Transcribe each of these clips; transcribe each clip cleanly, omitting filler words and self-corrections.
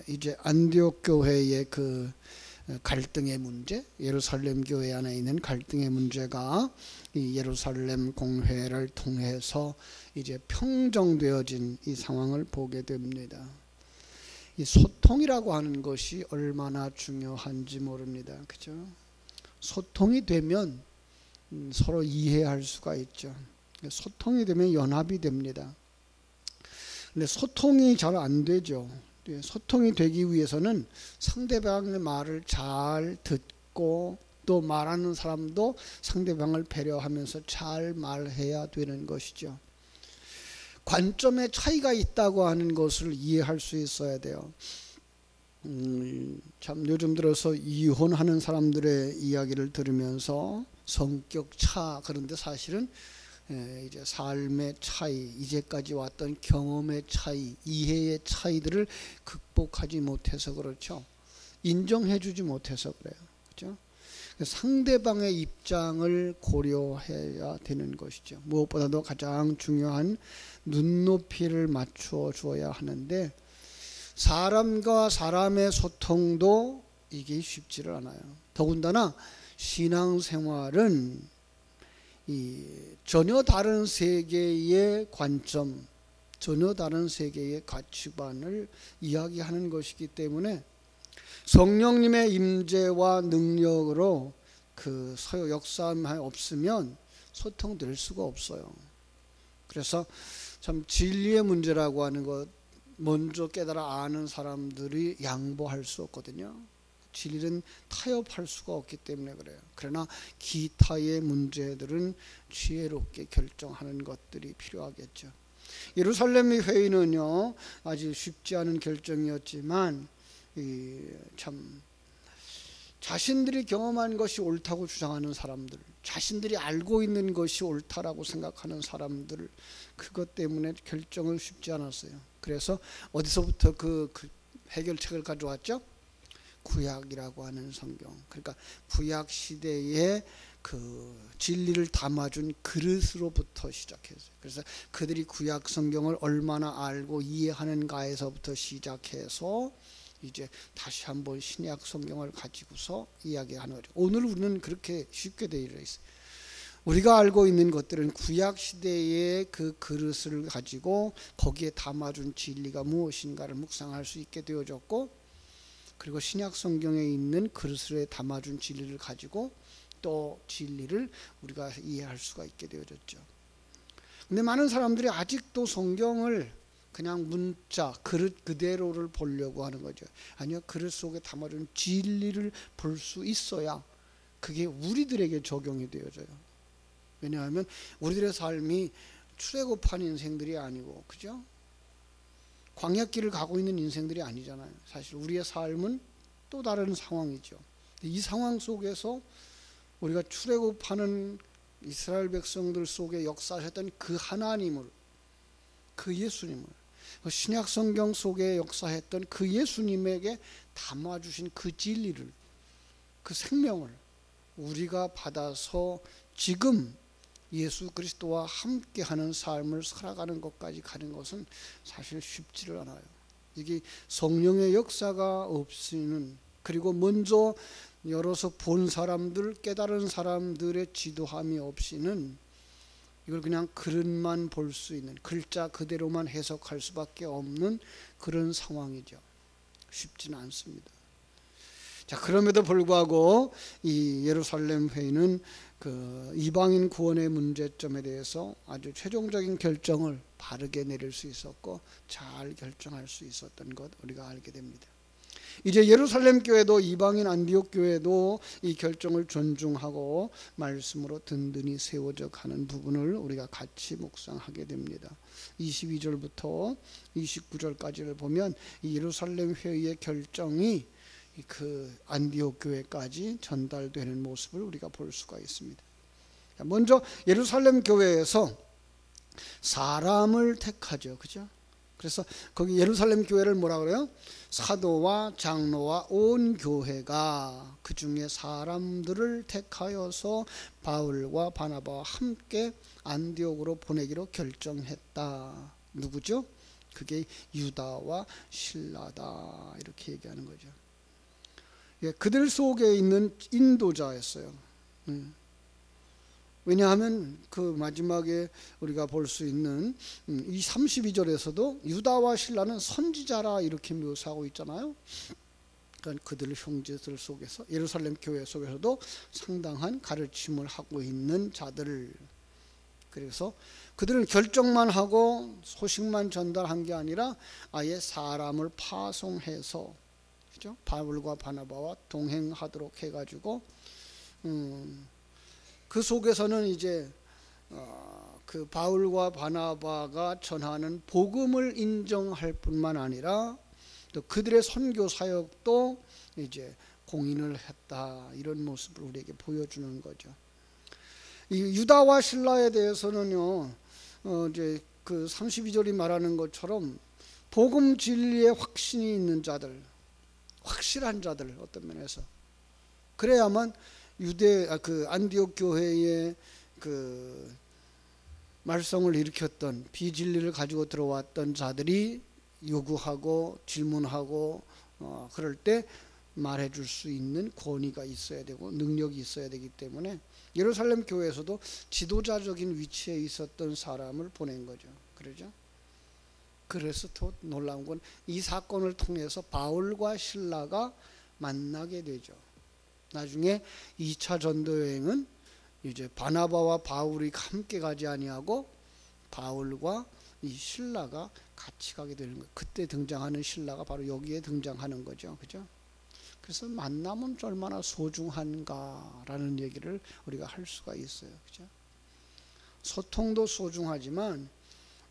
이제 안디옥 교회의 그 갈등의 문제, 예루살렘 교회 안에 있는 갈등의 문제가 이 예루살렘 공회를 통해서 이제 평정되어진 이 상황을 보게 됩니다. 이 소통이라고 하는 것이 얼마나 중요한지 모릅니다. 그죠? 소통이 되면 서로 이해할 수가 있죠. 소통이 되면 연합이 됩니다. 근데 소통이 잘 안 되죠. 소통이 되기 위해서는 상대방의 말을 잘 듣고 또 말하는 사람도 상대방을 배려하면서 잘 말해야 되는 것이죠. 관점의 차이가 있다고 하는 것을 이해할 수 있어야 돼요. 참 요즘 들어서 이혼하는 사람들의 이야기를 들으면서 성격 차, 그런데 사실은 이제 삶의 차이, 이제까지 왔던 경험의 차이, 이해의 차이들을 극복하지 못해서 그렇죠. 인정해주지 못해서 그래요. 그렇죠? 상대방의 입장을 고려해야 되는 것이죠. 무엇보다도 가장 중요한 눈높이를 맞추어 주어야 하는데, 사람과 사람의 소통도 이게 쉽지를 않아요. 더군다나 신앙생활은 이 전혀 다른 세계의 관점, 전혀 다른 세계의 가치관을 이야기하는 것이기 때문에 성령님의 임재와 능력으로 그 서로 역사함이 없으면 소통될 수가 없어요. 그래서 참 진리의 문제라고 하는 것, 먼저 깨달아 아는 사람들이 양보할 수 없거든요. 진리는 타협할 수가 없기 때문에 그래요. 그러나 기타의 문제들은 지혜롭게 결정하는 것들이 필요하겠죠. 예루살렘의 회의는요, 아주 쉽지 않은 결정이었지만 참 자신들이 경험한 것이 옳다고 주장하는 사람들, 자신들이 알고 있는 것이 옳다라고 생각하는 사람들, 그것 때문에 결정을 쉽지 않았어요. 그래서 어디서부터 그 해결책을 가져왔죠? 구약이라고 하는 성경. 그러니까 구약 시대에 그 진리를 담아준 그릇으로부터 시작했어요. 그래서 그들이 구약 성경을 얼마나 알고 이해하는가에서부터 시작해서 이제 다시 한번 신약 성경을 가지고서 이야기하는 거죠. 오늘 우리는 그렇게 쉽게 되어 있어요. 우리가 알고 있는 것들은 구약 시대의 그 그릇을 가지고 거기에 담아준 진리가 무엇인가를 묵상할 수 있게 되어졌고, 그리고 신약 성경에 있는 그릇에 담아준 진리를 가지고 또 진리를 우리가 이해할 수가 있게 되어졌죠. 근데 많은 사람들이 아직도 성경을 그냥 문자, 그릇 그대로를 보려고 하는 거죠. 아니요, 그릇 속에 담아준 진리를 볼 수 있어야 그게 우리들에게 적용이 되어져요. 왜냐하면 우리들의 삶이 출애굽한 인생들이 아니고, 그죠? 광야길을 가고 있는 인생들이 아니잖아요. 사실 우리의 삶은 또 다른 상황이죠. 이 상황 속에서 우리가 출애굽하는 이스라엘 백성들 속에 역사하셨던 그 하나님을, 그 예수님을, 신약 성경 속에 역사했던 그 예수님에게 담아주신 그 진리를, 그 생명을 우리가 받아서 지금 예수 그리스도와 함께하는 삶을 살아가는 것까지 가는 것은 사실 쉽지를 않아요. 이게 성령의 역사가 없이는, 그리고 먼저 열어서 본 사람들, 깨달은 사람들의 지도함이 없이는 이걸 그냥 그릇만 볼 수 있는, 글자 그대로만 해석할 수밖에 없는 그런 상황이죠. 쉽지는 않습니다. 자, 그럼에도 불구하고 이 예루살렘 회의는 그 이방인 구원의 문제점에 대해서 아주 최종적인 결정을 바르게 내릴 수 있었고 잘 결정할 수 있었던 것 우리가 알게 됩니다. 이제 예루살렘 교회도 이방인 안디옥 교회도 이 결정을 존중하고 말씀으로 든든히 세워져 가는 부분을 우리가 같이 묵상하게 됩니다. 22절부터 29절까지를 보면 이 예루살렘 회의의 결정이 그 안디옥 교회까지 전달되는 모습을 우리가 볼 수가 있습니다. 먼저 예루살렘 교회에서 사람을 택하죠. 그죠? 그래서 거기 예루살렘 교회를 뭐라 그래요? 사도와 장로와 온 교회가 그 중에 사람들을 택하여서 바울과 바나바와 함께 안디옥으로 보내기로 결정했다. 누구죠? 그게 유다와 실라다 이렇게 얘기하는 거죠. 예, 그들 속에 있는 인도자였어요. 왜냐하면 그 마지막에 우리가 볼 수 있는 이 32절에서도 유다와 실라는 선지자라 이렇게 묘사하고 있잖아요. 그러니까 그들 형제들 속에서 예루살렘 교회 속에서도 상당한 가르침을 하고 있는 자들. 그래서 그들은 결정만 하고 소식만 전달한 게 아니라 아예 사람을 파송해서, 그죠? 바울과 바나바와 동행하도록 해가지고 그 속에서는 이제 그 바울과 바나바가 전하는 복음을 인정할 뿐만 아니라 또 그들의 선교 사역도 이제 공인을 했다, 이런 모습을 우리에게 보여주는 거죠. 이 유다와 신라에 대해서는요, 이제 그 32절이 말하는 것처럼 복음 진리에 확신이 있는 자들, 확실한 자들, 어떤 면에서 그래야만 그 안디옥 교회의 그 말썽을 일으켰던, 비진리를 가지고 들어왔던 자들이 요구하고 질문하고 그럴 때 말해줄 수 있는 권위가 있어야 되고 능력이 있어야 되기 때문에 예루살렘 교회에서도 지도자적인 위치에 있었던 사람을 보낸 거죠. 그러죠? 그래서 더 놀라운 건 이 사건을 통해서 바울과 실라가 만나게 되죠. 나중에 2차 전도 여행은 이제 바나바와 바울이 함께 가지 아니하고 바울과 이 실라가 같이 가게 되는 거예요. 그때 등장하는 실라가 바로 여기에 등장하는 거죠. 그죠? 그래서 만남은 얼마나 소중한가라는 얘기를 우리가 할 수가 있어요. 그죠? 소통도 소중하지만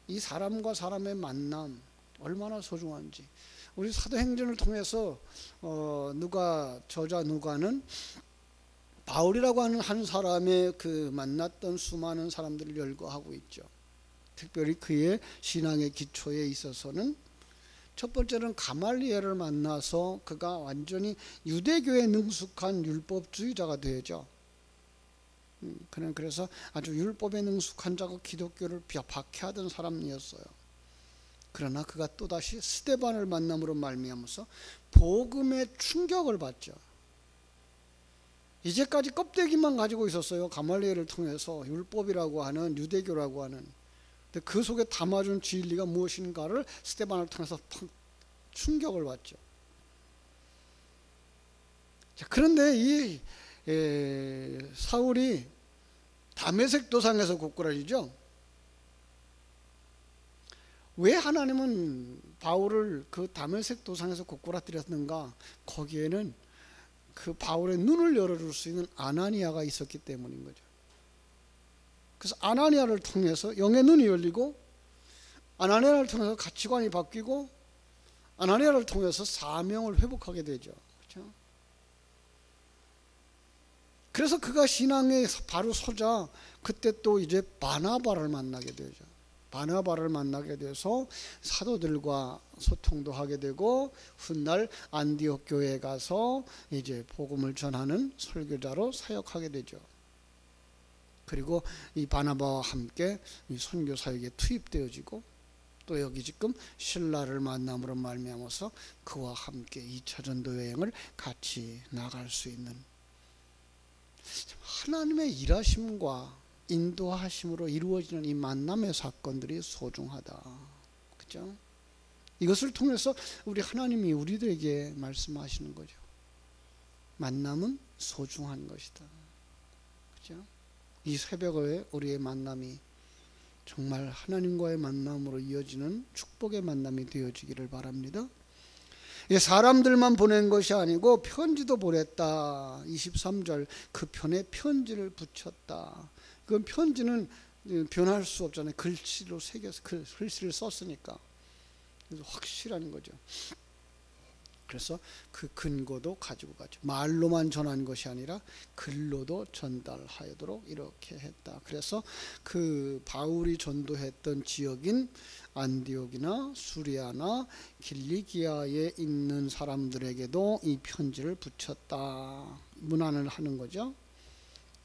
이 사람과 사람의 만남 얼마나 소중한지, 우리 사도행전을 통해서 저자 누가는 바울이라고 하는 한 사람의 그 만났던 수많은 사람들을 열거하고 있죠. 특별히 그의 신앙의 기초에 있어서는 첫 번째는 가말리엘을 만나서 그가 완전히 유대교에 능숙한 율법주의자가 되죠. 그래서 아주 율법에 능숙한 자고 기독교를 박해하던 사람이었어요. 그러나 그가 또다시 스데반을 만남으로 말미암아서 복음의 충격을 받죠. 이제까지 껍데기만 가지고 있었어요. 가말리엘을 통해서 율법이라고 하는, 유대교라고 하는. 근데 그 속에 담아준 진리가 무엇인가를 스데반을 통해서 충격을 받죠. 자, 그런데 이 사울이 다메섹 도상에서 고꾸라지죠. 왜 하나님은 바울을 그 다메섹 도상에서 고꾸라뜨렸는가? 거기에는 그 바울의 눈을 열어줄 수 있는 아나니아가 있었기 때문인 거죠. 그래서 아나니아를 통해서 영의 눈이 열리고, 아나니아를 통해서 가치관이 바뀌고, 아나니아를 통해서 사명을 회복하게 되죠. 그렇죠? 그래서 그가 신앙에 바로 서자 그때 또 이제 바나바를 만나게 되죠. 바나바를 만나게 돼서 사도들과 소통도 하게 되고, 훗날 안디옥 교회에 가서 이제 복음을 전하는 설교자로 사역하게 되죠. 그리고 이 바나바와 함께 이 선교 사역에 투입되어지고, 또 여기 지금 신라를 만남으로 말미암아서 그와 함께 2차 전도 여행을 같이 나갈 수 있는 하나님의 일하심과 인도하심으로 이루어지는 이 만남의 사건들이 소중하다. 그죠? 이것을 통해서 우리 하나님이 우리들에게 말씀하시는 거죠. 만남은 소중한 것이다. 그죠? 이 새벽에 우리의 만남이 정말 하나님과의 만남으로 이어지는 축복의 만남이 되어지기를 바랍니다. 사람들만 보낸 것이 아니고 편지도 보냈다. 23절, 그 편에 편지를 붙였다. 그 편지는 변할 수 없잖아요. 글씨로 새겨서 글씨를 썼으니까. 그래서 확실한 거죠. 그래서 그 근거도 가지고 가죠. 말로만 전한 것이 아니라 글로도 전달하도록 이렇게 했다. 그래서 그 바울이 전도했던 지역인 안디옥이나 수리아나 길리기아에 있는 사람들에게도 이 편지를 붙였다. 문안을 하는 거죠.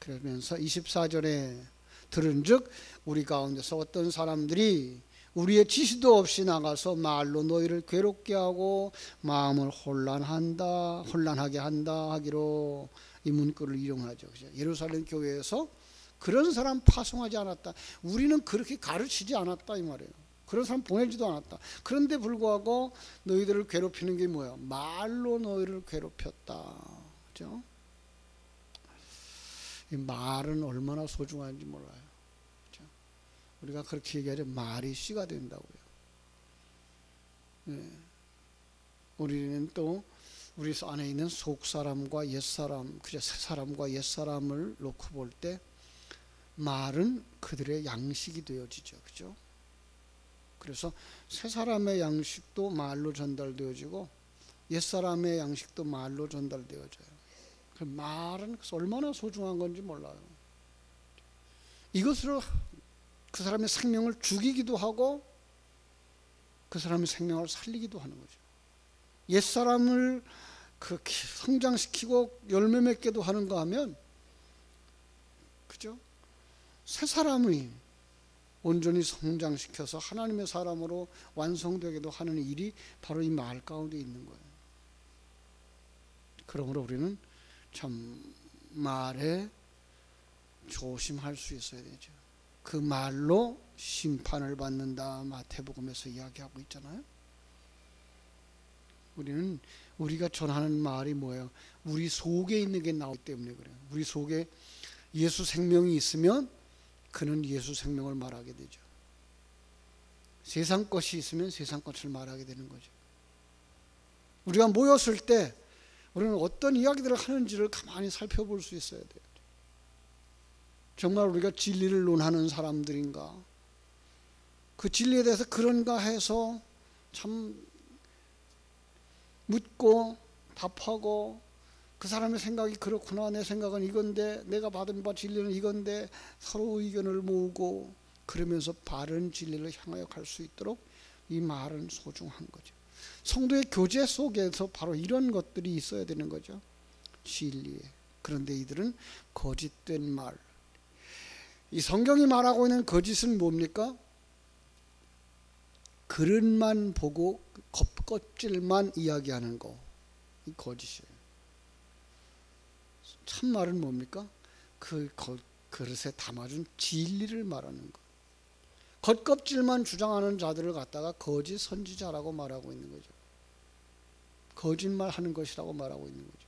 그러면서 24절에 들은즉 우리 가운데서 어떤 사람들이 우리의 지시도 없이 나가서 말로 너희를 괴롭게 하고 마음을 혼란하게 한다 하기로 이 문구를 이용하죠. 그죠? 예루살렘 교회에서 그런 사람 파송하지 않았다. 우리는 그렇게 가르치지 않았다 이 말이에요. 그런 사람 보내지도 않았다. 그런데 불구하고 너희들을 괴롭히는 게 뭐야? 말로 너희를 괴롭혔다. 그죠? 이 말은 얼마나 소중한지 몰라요. 우리가 그렇게 얘기하죠. 말이 씨가 된다고요. 네. 우리는 또 우리 안에 있는 속사람과 옛사람, 그저 새사람과 옛사람을 놓고 볼 때 말은 그들의 양식이 되어지죠. 그죠? 그래서 새사람의 양식도 말로 전달되어지고 옛사람의 양식도 말로 전달되어져요. 그 말은 얼마나 소중한 건지 몰라요. 이것으로 그 사람의 생명을 죽이기도 하고 그 사람의 생명을 살리기도 하는 거죠. 옛사람을 그렇게 성장시키고 열매 맺게도 하는가 하면, 그죠? 새 사람이 온전히 성장시켜서 하나님의 사람으로 완성되게도 하는 일이 바로 이 말 가운데 있는 거예요. 그러므로 우리는 참 말에 조심할 수 있어야 되죠. 그 말로 심판을 받는다 마태복음에서 이야기하고 있잖아요. 우리가 전하는 말이 뭐예요? 우리 속에 있는 게 나오기 때문에 그래요. 우리 속에 예수 생명이 있으면 그는 예수 생명을 말하게 되죠. 세상 것이 있으면 세상 것을 말하게 되는 거죠. 우리가 모였을 때 우리는 어떤 이야기들을 하는지를 가만히 살펴볼 수 있어야 돼요. 정말 우리가 진리를 논하는 사람들인가? 그 진리에 대해서 그런가 해서 참 묻고 답하고, 그 사람의 생각이 그렇구나, 내 생각은 이건데, 내가 받은 바 진리는 이건데, 서로 의견을 모으고 그러면서 바른 진리를 향하여 갈 수 있도록 이 말은 소중한 거죠. 성도의 교제 속에서 바로 이런 것들이 있어야 되는 거죠. 진리에. 그런데 이들은 거짓된 말, 이 성경이 말하고 있는 거짓은 뭡니까? 그릇만 보고 겉껍질만 이야기하는 거, 이 거짓이에요. 참말은 뭡니까? 그 그릇에 담아준 진리를 말하는 거. 겉껍질만 주장하는 자들을 갖다가 거짓 선지자라고 말하고 있는 거죠. 거짓말하는 것이라고 말하고 있는 거죠.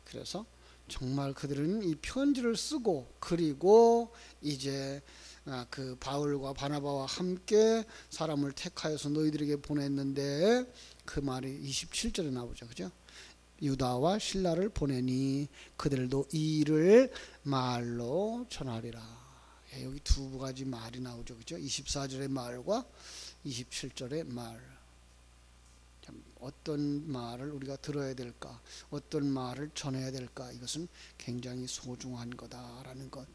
그래서 정말 그들은 이 편지를 쓰고, 그리고 이제 그 바울과 바나바와 함께 사람을 택하여서 너희들에게 보냈는데, 그 말이 27절에 나오죠. 그죠? 유다와 실라를 보내니 그들도 이 일을 말로 전하리라. 여기 두 가지 말이 나오죠. 그죠? 24절의 말과 27절의 말. 어떤 말을 우리가 들어야 될까? 어떤 말을 전해야 될까? 이것은 굉장히 소중한 거다라는 것.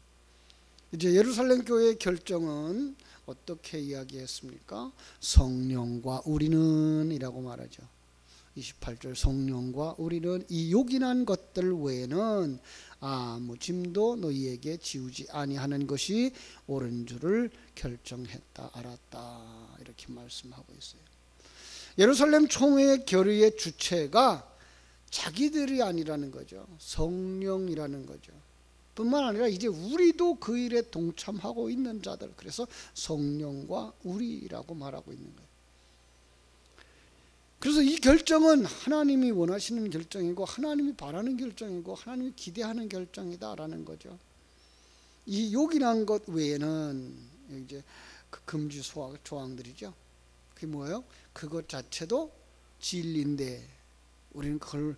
이제 예루살렘 교회의 결정은 어떻게 이야기했습니까? 성령과 우리는 이라고 말하죠. 28절, 성령과 우리는 이 요긴한 것들 외에는 아무 짐도 너희에게 지우지 아니하는 것이 옳은 줄을 결정했다, 알았다, 이렇게 말씀하고 있어요. 예루살렘 총회의 결의의 주체가 자기들이 아니라는 거죠. 성령이라는 거죠. 뿐만 아니라 이제 우리도 그 일에 동참하고 있는 자들, 그래서 성령과 우리라고 말하고 있는 거예요. 그래서 이 결정은 하나님이 원하시는 결정이고, 하나님이 바라는 결정이고, 하나님이 기대하는 결정이다라는 거죠. 이 요긴한 것 외에는 이제 그 금지 조항들이죠. 그게 뭐예요? 그것 자체도 진리인데 우리는 그걸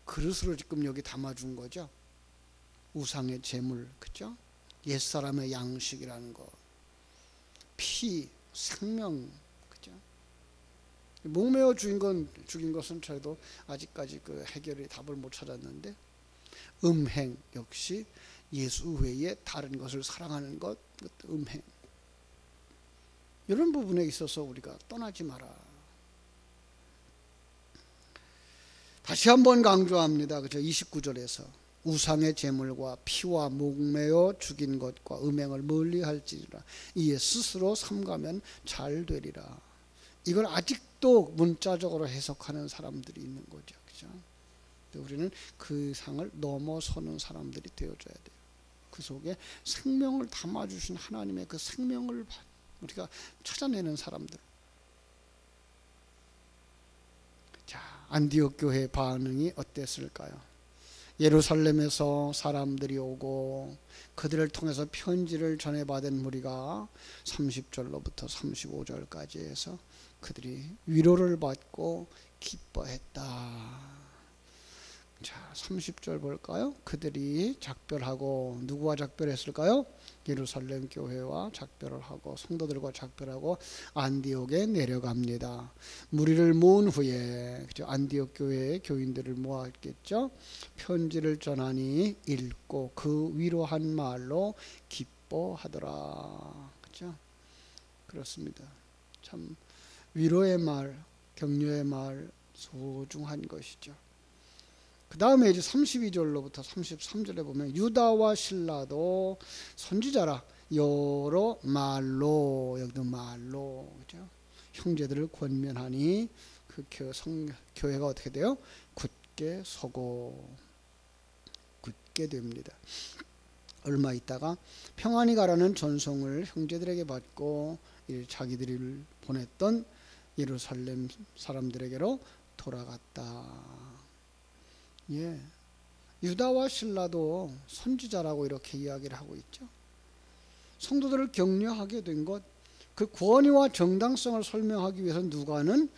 그릇으로 지금 여기 담아준 거죠. 우상의 제물, 그죠? 옛사람의 양식이라는 거, 피, 생명, 그죠? 목매어 죽인 것은 저희도 아직까지 그 해결의 답을 못 찾았는데, 음행 역시 예수 외에 다른 것을 사랑하는 것, 음행. 이런 부분에 있어서 우리가 떠나지 마라. 다시 한번 강조합니다. 그죠? 29절에서 우상의 제물과 피와 목매어 죽인 것과 음행을 멀리할지니라. 이에 스스로 삼가면 잘 되리라. 이걸 아직도 문자적으로 해석하는 사람들이 있는 거죠. 그죠? 우리는 그 상을 넘어서는 사람들이 되어줘야 돼요. 그 속에 생명을 담아주신 하나님의 그 생명을 우리가 찾아내는 사람들. 자, 안디옥 교회의 반응이 어땠을까요? 예루살렘에서 사람들이 오고 그들을 통해서 편지를 전해받은 무리가 30절로부터 35절까지 해서 그들이 위로를 받고 기뻐했다. 자, 30절 볼까요? 그들이 작별하고, 누구와 작별했을까요? 예루살렘 교회와 작별을 하고 성도들과 작별하고 안디옥에 내려갑니다. 무리를 모은 후에, 그죠? 안디옥 교회의 교인들을 모았겠죠. 편지를 전하니 읽고 그 위로한 말로 기뻐하더라. 그죠? 그렇습니다. 참 위로의 말, 격려의 말 소중한 것이죠. 그 다음에 이제 32절로부터 33절에 보면 유다와 실라도 선지자라 여러 말로, 여기도 말로, 그죠? 형제들을 권면하니 그 교회가 어떻게 돼요? 굳게 서고 굳게 됩니다. 얼마 있다가 평안히 가라는 전송을 형제들에게 받고 자기들이 보냈던 예루살렘 사람들에게로 돌아갔다. 예, 유다와 실라도 선지자라고 이렇게 이야기를 하고 있죠. 성도들을 격려하게 된 것, 그 권위와 정당성을 설명하기 위해서 누가는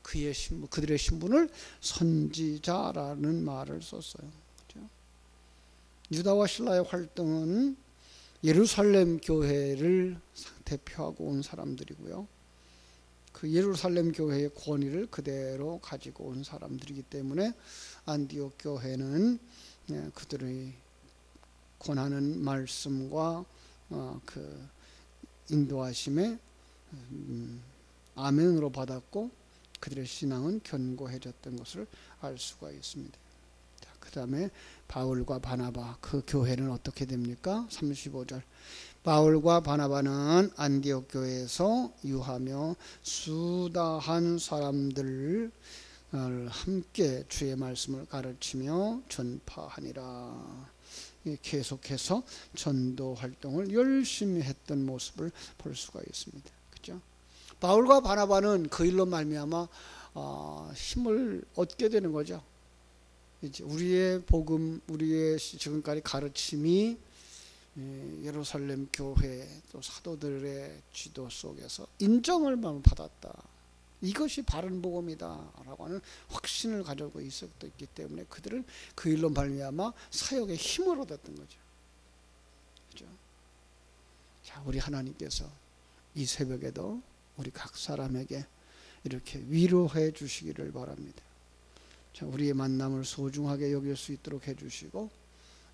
그들의 신분을 선지자라는 말을 썼어요. 그렇죠? 유다와 실라의 활동은 예루살렘 교회를 대표하고 온 사람들이고요. 그 예루살렘 교회의 권위를 그대로 가지고 온 사람들이기 때문에 안디옥 교회는 그들의 권하는 말씀과 그 인도하심에 아멘으로 받았고 그들의 신앙은 견고해졌던 것을 알 수가 있습니다. 그 다음에 바울과 바나바, 그 교회는 어떻게 됩니까? 35절. 바울과 바나바는 안디옥 교회에서 유하며 수다한 사람들을 함께 주의 말씀을 가르치며 전파하니라. 계속해서 전도 활동을 열심히 했던 모습을 볼 수가 있습니다. 그렇죠? 바울과 바나바는 그 일로 말미암아 힘을 얻게 되는 거죠. 이제 우리의 복음, 우리의 지금까지 가르침이 예루살렘 교회 또 사도들의 지도 속에서 인정을 받았다. 이것이 바른 복음이다 라고 하는 확신을 가지고 있었기 때문에 그들은 그 일로 말미암아 사역의 힘을 얻었던 거죠. 그렇죠? 자, 우리 하나님께서 이 새벽에도 우리 각 사람에게 이렇게 위로해 주시기를 바랍니다. 자, 우리의 만남을 소중하게 여길 수 있도록 해주시고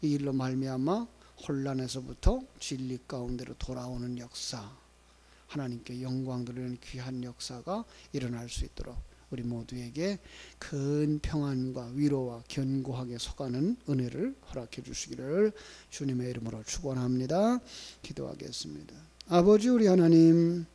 이 일로 말미암아 혼란에서부터 진리 가운데로 돌아오는 역사, 하나님께 영광 돌리는 귀한 역사가 일어날 수 있도록 우리 모두에게 큰 평안과 위로와 견고하게 서가는 은혜를 허락해 주시기를 주님의 이름으로 축원합니다. 기도하겠습니다. 아버지 우리 하나님,